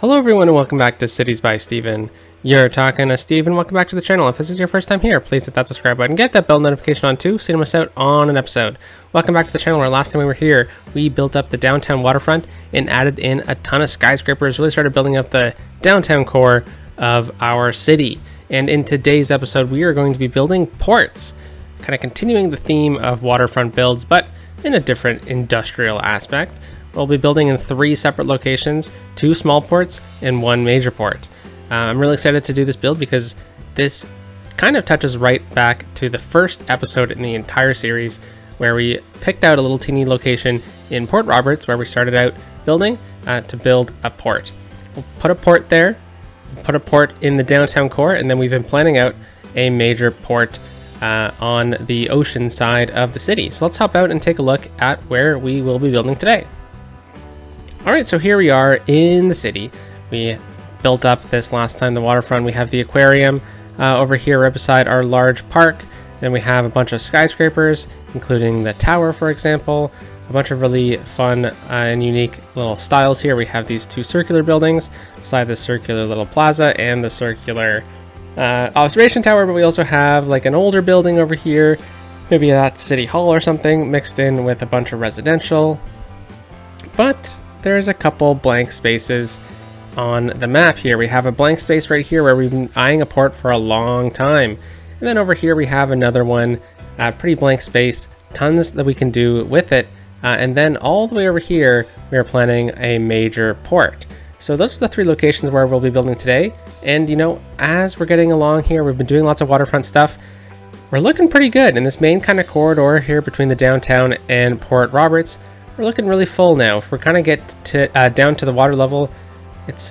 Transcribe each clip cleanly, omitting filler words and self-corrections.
Hello everyone and welcome back to Cities by Steven. You're talking to Steven. Welcome back to the channel. If this is your first time here, please hit that subscribe button. Get that bell notification on too so you don't miss out on an episode. Welcome back to the channel where last time we were here, we built up the downtown waterfront and added in a ton of skyscrapers, really started building up the downtown core of our city. And in today's episode, we are going to be building ports, kind of continuing the theme of waterfront builds, but in a different industrial aspect. We'll be building in 3 separate locations, 2 small ports and 1 major port. I'm really excited to do this build because this kind of touches right back to the first episode in the entire series where we picked out a little teeny location in Port Roberts where we started out building to build a port. We'll put a port there, put a port in the downtown core, and then we've been planning out a major port on the ocean side of the city. So let's hop out and take a look at where we will be building today. Alright, so here we are in the city. We built up this last time, the waterfront. We have the aquarium over here right beside our large park. Then we have a bunch of skyscrapers, including the tower, for example. A bunch of really fun and unique little styles here. We have these 2 circular buildings beside the circular little plaza and the circular observation tower, but we also have like an older building over here. Maybe that's City Hall or something mixed in with a bunch of residential. But there's a couple blank spaces on the map here. We have a blank space right here where we've been eyeing a port for a long time. And then over here we have another one, pretty blank space, tons that we can do with it. And then all the way over here, we are planning a major port. So those are the 3 locations where we'll be building today. And you know, as we're getting along here, we've been doing lots of waterfront stuff. We're looking pretty good in this main kind of corridor here between the downtown and Port Roberts. We're looking really full now. If we're kind of get to down to the water level, it's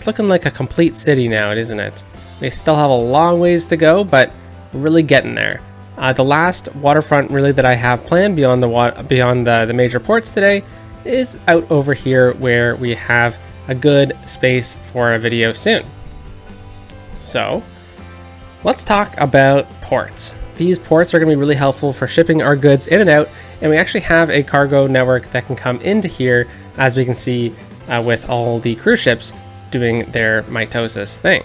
looking like a complete city now, isn't it? We still have a long ways to go, but we're really getting there. The last waterfront really that I have planned beyond the major ports today is out over here where we have a good space for a video soon. So let's talk about ports. These ports are going to be really helpful for shipping our goods in and out, and we actually have a cargo network that can come into here, as we can see with all the cruise ships doing their mitosis thing.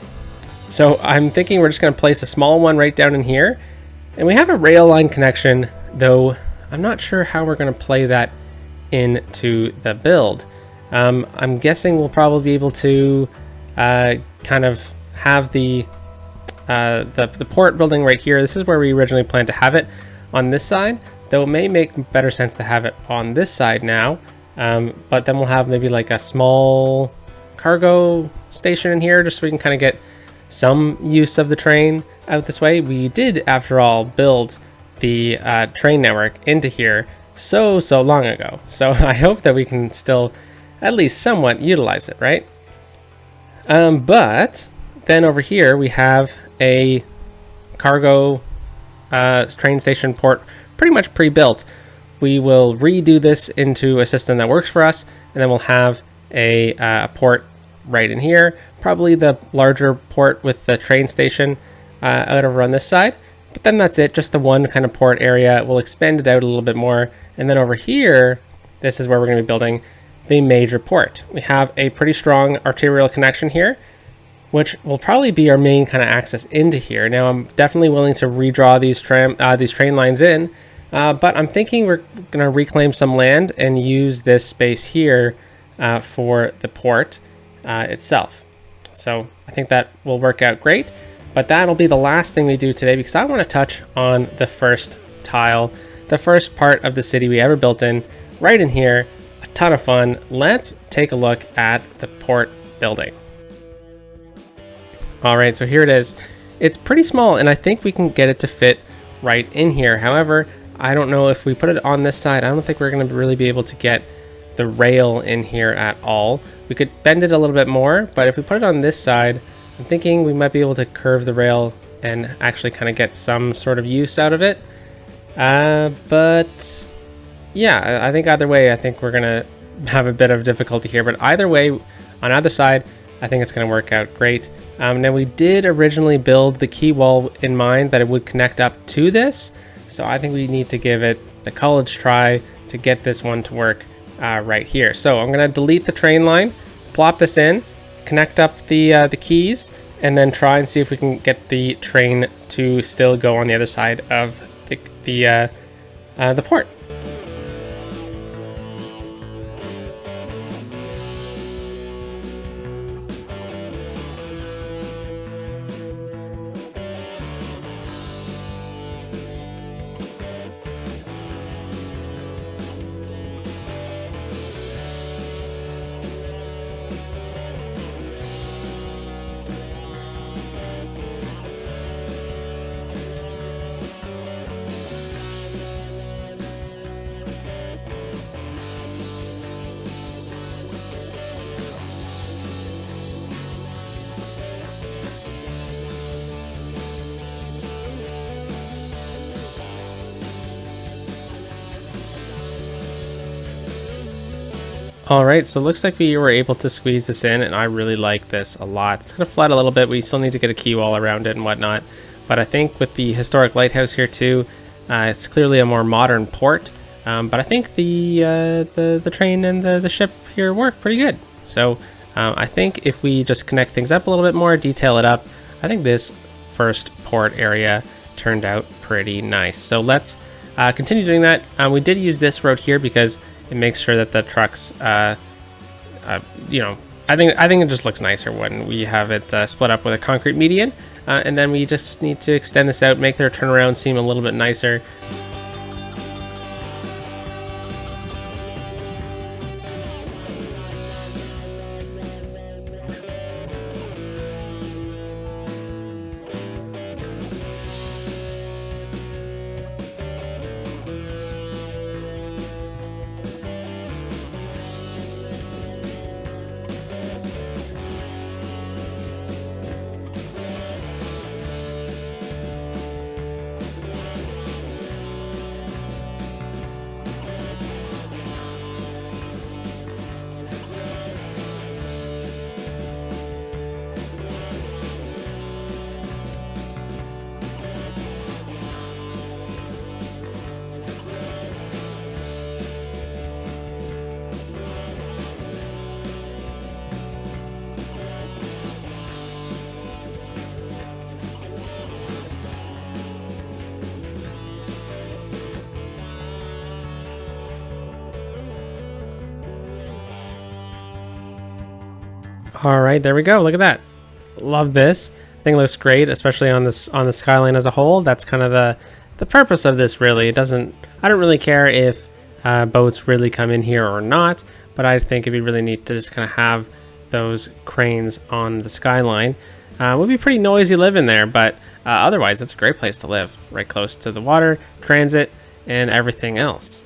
So I'm thinking we're just going to place a small one right down in here, and we have a rail line connection, though I'm not sure how we're going to play that into the build. I'm guessing we'll probably be able to kind of have the port building right here. This is where we originally planned to have it on this side, though it may make better sense to have it on this side now. But then we'll have maybe like a small cargo station in here just so we can kind of get some use of the train out this way. We did, after all, build the train network into here so long ago. So I hope that we can still at least somewhat utilize it, right? But then over here we have a cargo train station port pretty much pre-built. We will redo this into a system that works for us, and then we'll have a port right in here, probably the larger port with the train station out over on this side. But then that's it, just the one kind of port area. We'll expand it out a little bit more, and then over here, this is where we're going to be building the major port. We have a pretty strong arterial connection here, which will probably be our main kind of access into here. Now, I'm definitely willing to redraw these train lines in, but I'm thinking we're going to reclaim some land and use this space here for the port itself. So I think that will work out great, but that'll be the last thing we do today because I want to touch on the first tile, the first part of the city we ever built in, right in here. A ton of fun. Let's take a look at the port building. All right, so here it is. It's pretty small, and I think we can get it to fit right in here. However, I don't know if we put it on this side, I don't think we're going to really be able to get the rail in here at all. We could bend it a little bit more, but if we put it on this side, I'm thinking we might be able to curve the rail and actually kind of get some sort of use out of it. But yeah, I think either way, I think we're going to have a bit of difficulty here. But either way, on either side, I think it's going to work out great. Now we did originally build the quay wall in mind that it would connect up to this. So I think we need to give it a college try to get this one to work right here. So I'm going to delete the train line, plop this in, connect up the keys, and then try and see if we can get the train to still go on the other side of the port. All right, so it looks like we were able to squeeze this in, and I really like this a lot. It's going to flood a little bit. We still need to get a quay wall around it and whatnot. But I think with the historic lighthouse here too, it's clearly a more modern port. But I think the train and the ship here work pretty good. So I think if we just connect things up a little bit more, detail it up, I think this first port area turned out pretty nice. So let's continue doing that. We did use this road here because it makes sure that the trucks, you know, I think it just looks nicer when we have it split up with a concrete median, and then we just need to extend this out, make their turnaround seem a little bit nicer. All right, there we go. Look at that. Love this. Thing looks great, especially on the skyline as a whole. That's kind of the purpose of this, really. I don't really care if boats really come in here or not, but I think it'd be really neat to just kind of have those cranes on the skyline. It would be pretty noisy living there, but otherwise, it's a great place to live, right close to the water, transit, and everything else.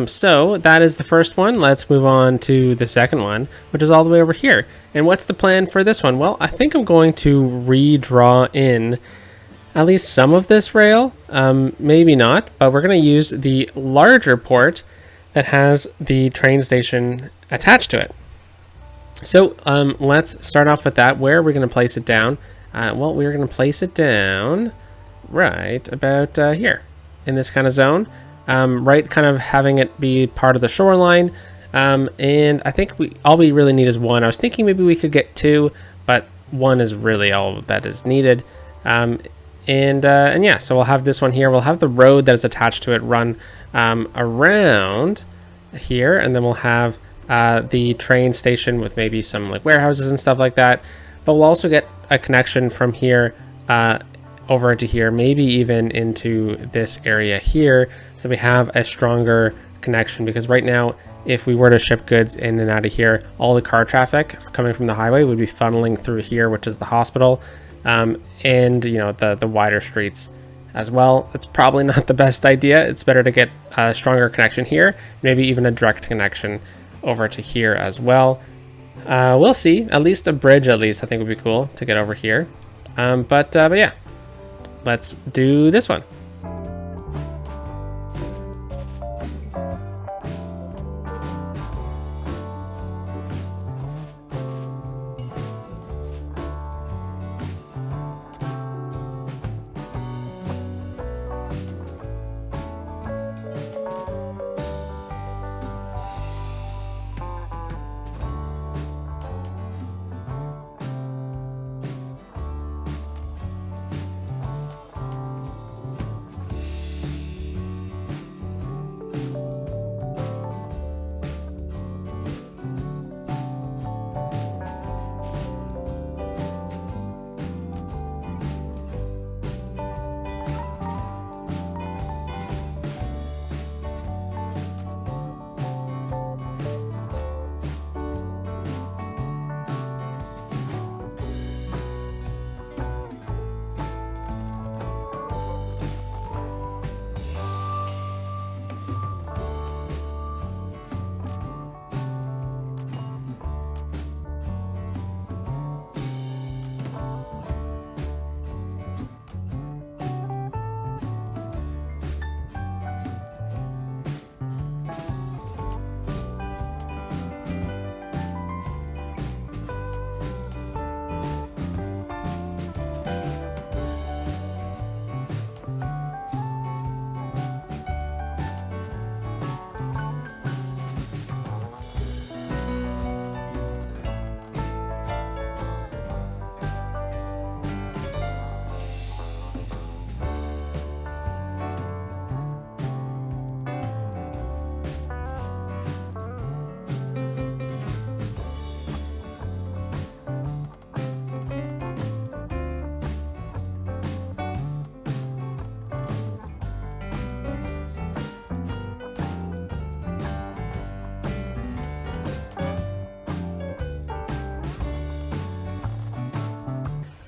So that is the first one. Let's move on to the second one, which is all the way over here. And what's the plan for this one? Well, I think I'm going to redraw in at least some of this rail. Maybe not, but we're going to use the larger port that has the train station attached to it. So let's start off with that. Where are we going to place it down? Well, we're going to place it down right about here in this kind of zone. Right, kind of having it be part of the shoreline. And I think all we really need is one. I was thinking maybe we could get two, but one is really all that is needed. And yeah, so we'll have this one here. We'll have the road that is attached to it run around here, and then we'll have the train station with maybe some like warehouses and stuff like that. But we'll also get a connection from here over into here, maybe even into this area here, so we have a stronger connection. Because right now, if we were to ship goods in and out of here, all the car traffic coming from the highway would be funneling through here, which is the hospital, and you know, the wider streets as well. It's probably not the best idea. It's better to get a stronger connection here, maybe even a direct connection over to here as well. We'll see. At least a bridge, at least, I think would be cool to get over here. But yeah, let's do this one.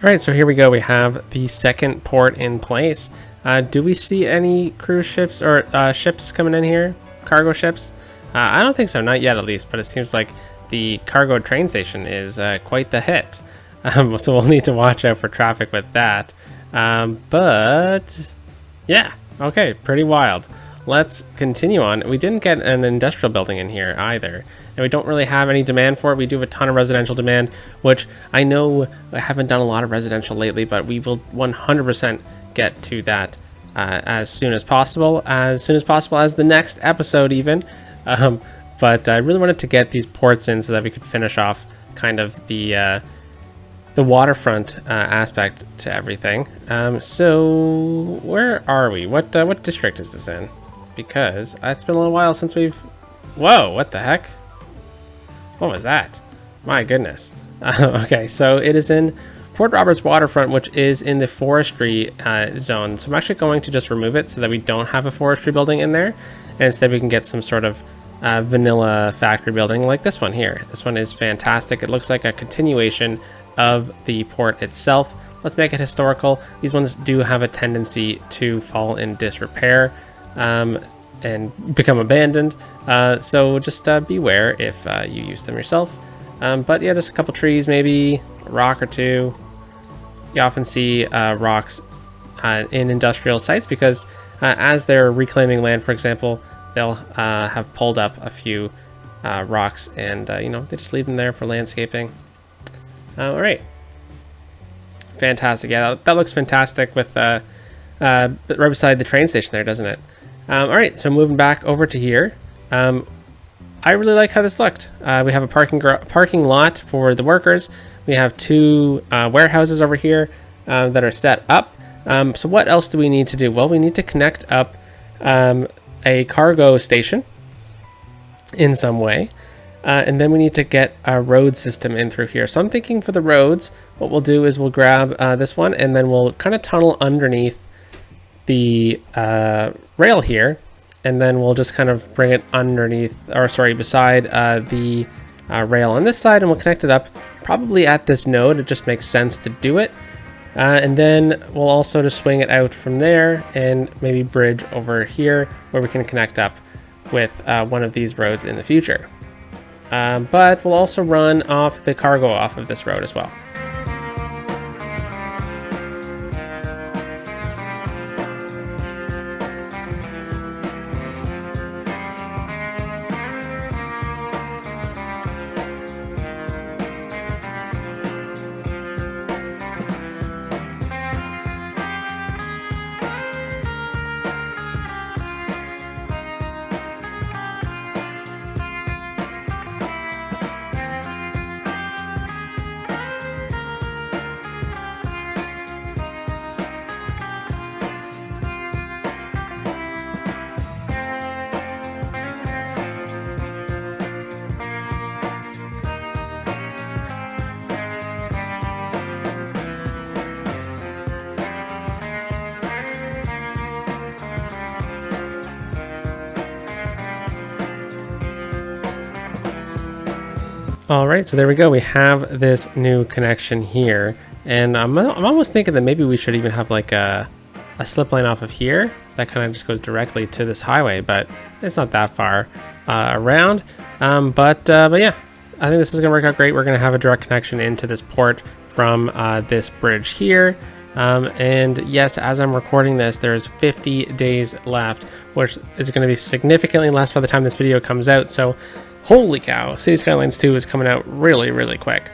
All right, so here we go. We have the second port in place. Do we see any cruise ships or ships coming in here? Cargo ships? I don't think so, not yet at least, but it seems like the cargo train station is quite the hit. So we'll need to watch out for traffic with that. But yeah, okay, pretty wild. Let's continue on. We didn't get an industrial building in here either, and we don't really have any demand for it. We do have a ton of residential demand, which I know I haven't done a lot of residential lately, but we will 100% get to that as soon as possible as the next episode even. But I really wanted to get these ports in so that we could finish off kind of the waterfront aspect to everything. So where are we? What district is this in? Because it's been a little while since we've... Whoa, what the heck? What was that? My goodness. Okay, so it is in Port Roberts Waterfront, which is in the forestry zone. So I'm actually going to just remove it so that we don't have a forestry building in there. And instead we can get some sort of vanilla factory building like this one here. This one is fantastic. It looks like a continuation of the port itself. Let's make it historical. These ones do have a tendency to fall in disrepair and become abandoned, so just beware if you use them yourself. But yeah, just a couple trees, maybe a rock or two. You often see rocks in industrial sites because as they're reclaiming land, for example, they'll have pulled up a few rocks and you know, they just leave them there for landscaping. All right, fantastic. Yeah, that looks fantastic with right beside the train station there, doesn't it? All right, so moving back over to here, I really like how this looked. We have a parking lot for the workers. We have two warehouses over here that are set up. So what else do we need to do? Well, we need to connect up a cargo station in some way. And then we need to get a road system in through here. So I'm thinking for the roads, what we'll do is we'll grab this one and then we'll kind of tunnel underneath the rail here, and then we'll just kind of bring it underneath, or sorry, beside the rail on this side, and we'll connect it up probably at this node. It just makes sense to do it. And then we'll also just swing it out from there and maybe bridge over here where we can connect up with one of these roads in the future. But we'll also run off the cargo off of this road as well. All right, so there we go. We have this new connection here, and I'm almost thinking that maybe we should even have like a slip line off of here that kind of just goes directly to this highway, but it's not that far around. But yeah, I think this is gonna work out great. We're gonna have a direct connection into this port from this bridge here. And yes, as I'm recording this, there's 50 days left, which is going to be significantly less by the time this video comes out. So holy cow, City Skylines 2 is coming out really, really quick.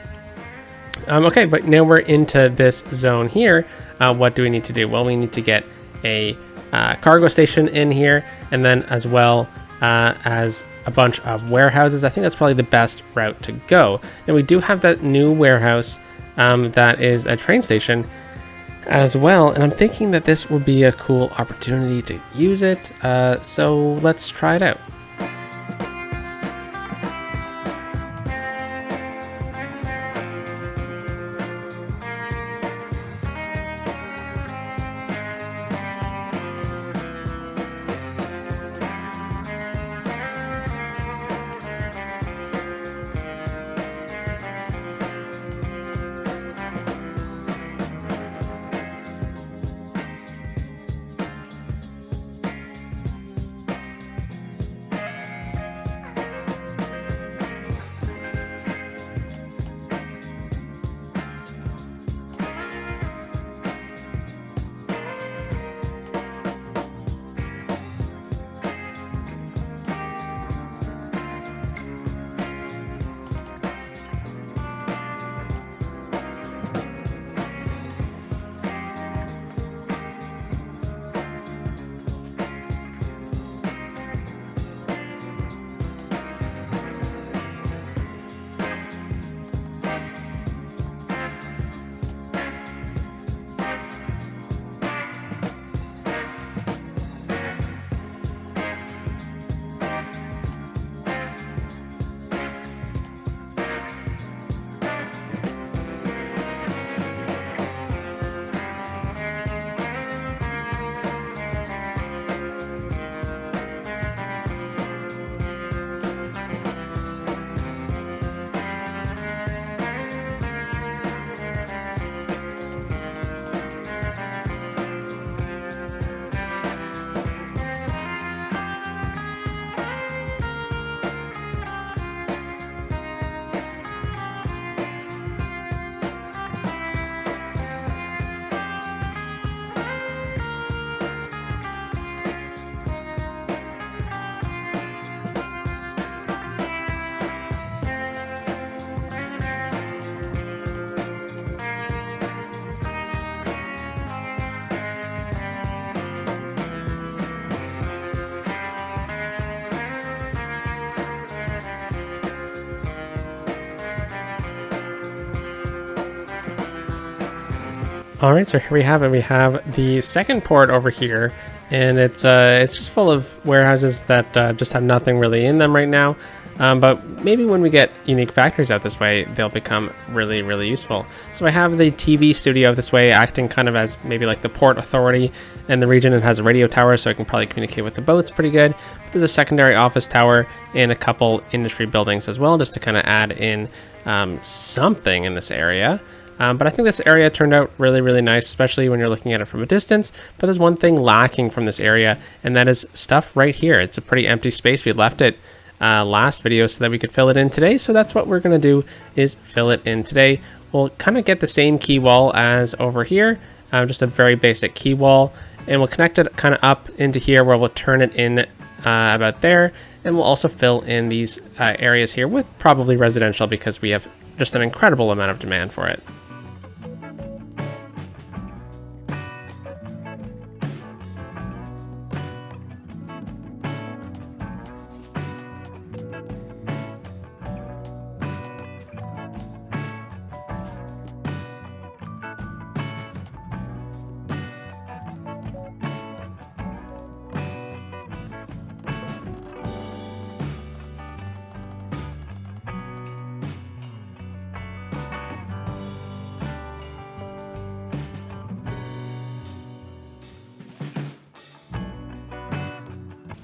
Okay, but now we're into this zone here. What do we need to do? Well, we need to get a cargo station in here, and then as well as a bunch of warehouses. I think that's probably the best route to go. And we do have that new warehouse that is a train station as well, and I'm thinking that this would be a cool opportunity to use it. So let's try it out. All right, so here we have it. We have the second port over here, and it's just full of warehouses that just have nothing really in them right now. But maybe when we get unique factories out this way, they'll become really, really useful. So I have the TV studio this way, acting kind of as maybe like the port authority in the region. It has a radio tower, so I can probably communicate with the boats pretty good. But there's a secondary office tower and a couple industry buildings as well, just to kind of add in something in this area. But I think this area turned out really, really nice, especially when you're looking at it from a distance. But there's one thing lacking from this area, and that is stuff right here. It's a pretty empty space. We left it last video so that we could fill it in today. So that's what we're going to do, is fill it in today. We'll kind of get the same key wall as over here, just a very basic key wall. And we'll connect it kind of up into here where we'll turn it in about there. And we'll also fill in these areas here with probably residential, because we have just an incredible amount of demand for it.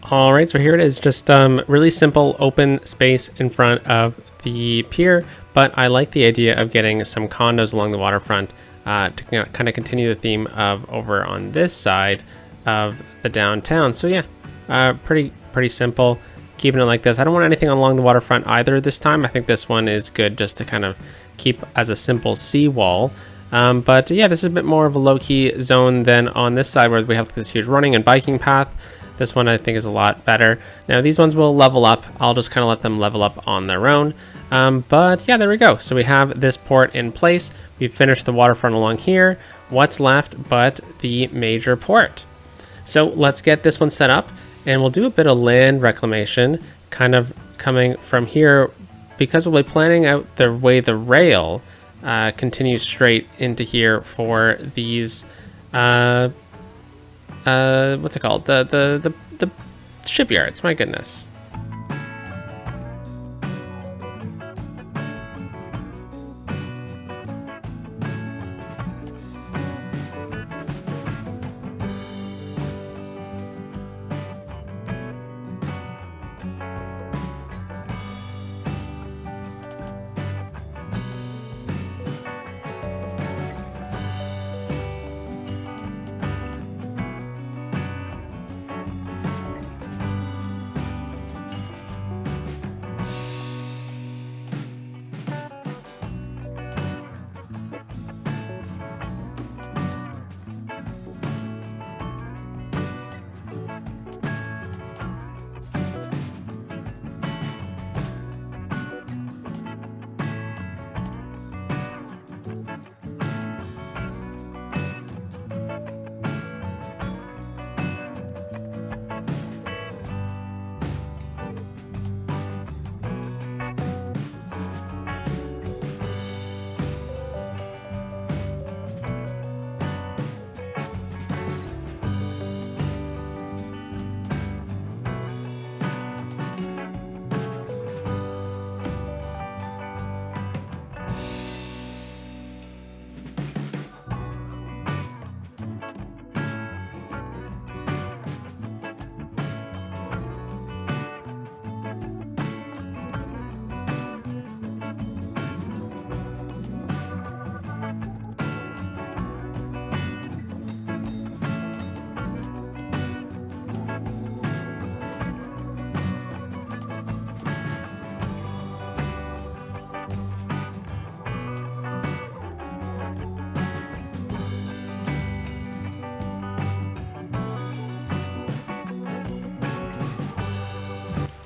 All right, so here it is, just really simple open space in front of the pier, but I like the idea of getting some condos along the waterfront to kind of continue the theme of over on this side of the downtown. So yeah, pretty simple, keeping it like this. I don't want anything along the waterfront either this time. I think this one is good just to kind of keep as a simple seawall. But yeah, this is a bit more of a low-key zone than on this side where we have this huge running and biking path. This one I think is a lot better. Now these ones will level up. I'll just kind of let them level up on their own. But yeah, there we go. So we have this port in place. We've finished the waterfront along here. What's left but the major port? So let's get this one set up, and we'll do a bit of land reclamation kind of coming from here, because we'll be planning out the way the rail continues straight into here for these what's it called? The shipyards. My goodness.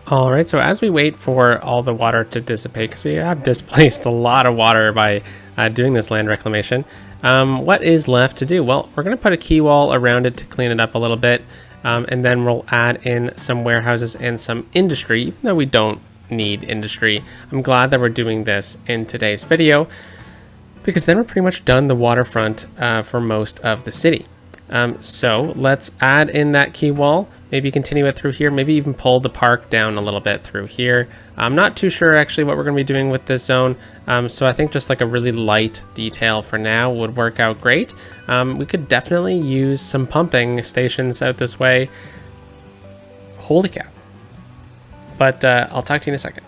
All right, so as we wait for all the water to dissipate, because we have displaced a lot of water by doing this land reclamation, what is left to do? Well, we're going to put a quay wall around it to clean it up a little bit, and then we'll add in some warehouses and some industry, even though we don't need industry. I'm glad that we're doing this in today's video. because then we're pretty much done the waterfront for most of the city. So let's add in that quay wall, maybe continue it through here, maybe even pull the park down a little bit through here. I'm not too sure actually what we're going to be doing with this zone, so I think just like a really light detail for now would work out great. We could definitely use some pumping stations out this way. Holy cow. But I'll talk to you in a second.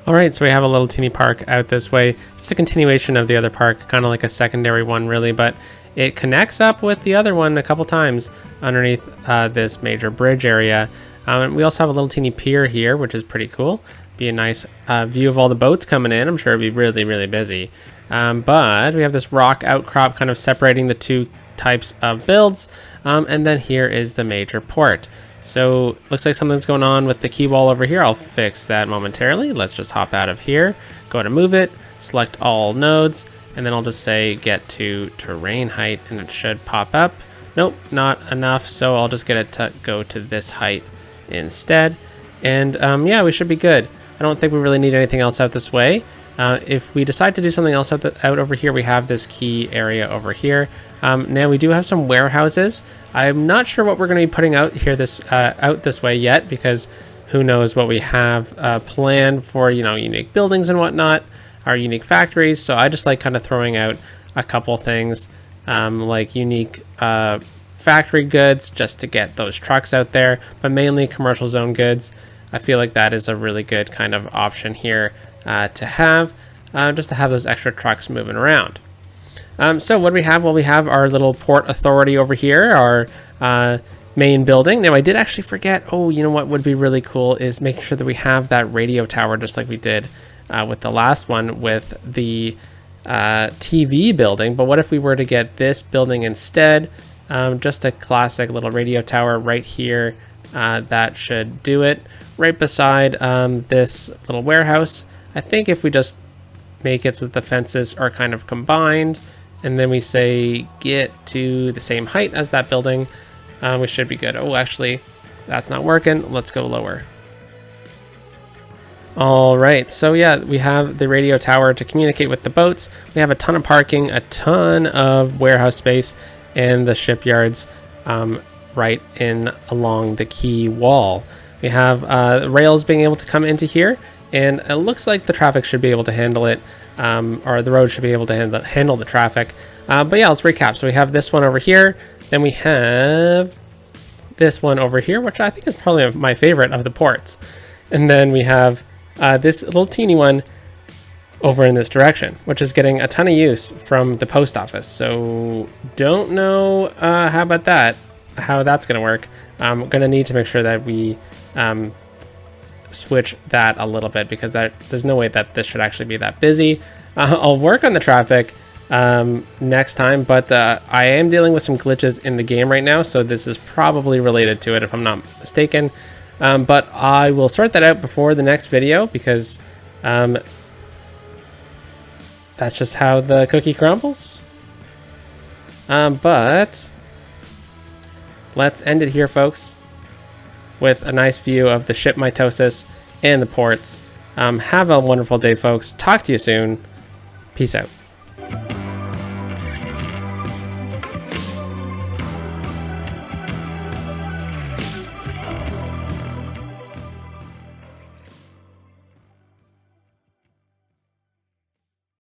All right, so we have a little teeny park out this way, just a continuation of the other park, kind of like a secondary one really, but it connects up with the other one a couple times underneath this major bridge area. And we also have a little teeny pier here, which is pretty cool. Be a nice view of all the boats coming in. I'm sure it'd be really, really busy. But we have this rock outcrop kind of separating the two types of builds. And then here is the major port. So looks like something's going on with the key wall over here. I'll fix that momentarily. Let's just hop out of here, go to move it, select all nodes, and then I'll just say get to terrain height, and it should pop up. Nope, not enough, so I'll just get it to go to this height instead. And yeah, we should be good. I don't think we really need anything else out this way. If we decide to do something else out over here, we have this key area over here. Now we do have some warehouses. I'm not sure what we're going to be putting out here out this way yet, because who knows what we have planned for, you know, unique buildings and whatnot, our unique factories. So I just like kind of throwing out a couple things like unique factory goods just to get those trucks out there, but mainly commercial zone goods. I feel like that is a really good kind of option here to have, just to have those extra trucks moving around. So what do we have? Well, we have our little port authority over here, our main building. Now, I did actually forget. Oh, you know what would be really cool is making sure that we have that radio tower just like we did with the last one with the TV building. But what if we were to get this building instead? Just a classic little radio tower right here. That should do it. Right beside this little warehouse. I think if we just make it so that the fences are kind of combined, and then we say get to the same height as that building, we should be good. Oh, actually, that's not working. Let's go lower. All right, so yeah, we have the radio tower to communicate with the boats. We have a ton of parking, a ton of warehouse space, and the shipyards right in along the quay wall. We have rails being able to come into here, and it looks like the traffic should be able to handle it, or the road should be able to handle the traffic. But yeah, let's recap. So we have this one over here, then we have this one over here, which I think is probably my favorite of the ports. And then we have this little teeny one over in this direction, which is getting a ton of use from the post office. So don't know how about that, how that's going to work. I'm going to need to make sure that we switch that a little bit, because there's no way that this should actually be that busy. I'll work on the traffic next time, but I am dealing with some glitches in the game right now, so this is probably related to it if I'm not mistaken. But I will sort that out before the next video, because that's just how the cookie crumbles. But let's end it here, folks, with a nice view of the ship mitosis and the ports. Have a wonderful day, folks. Talk to you soon. Peace out.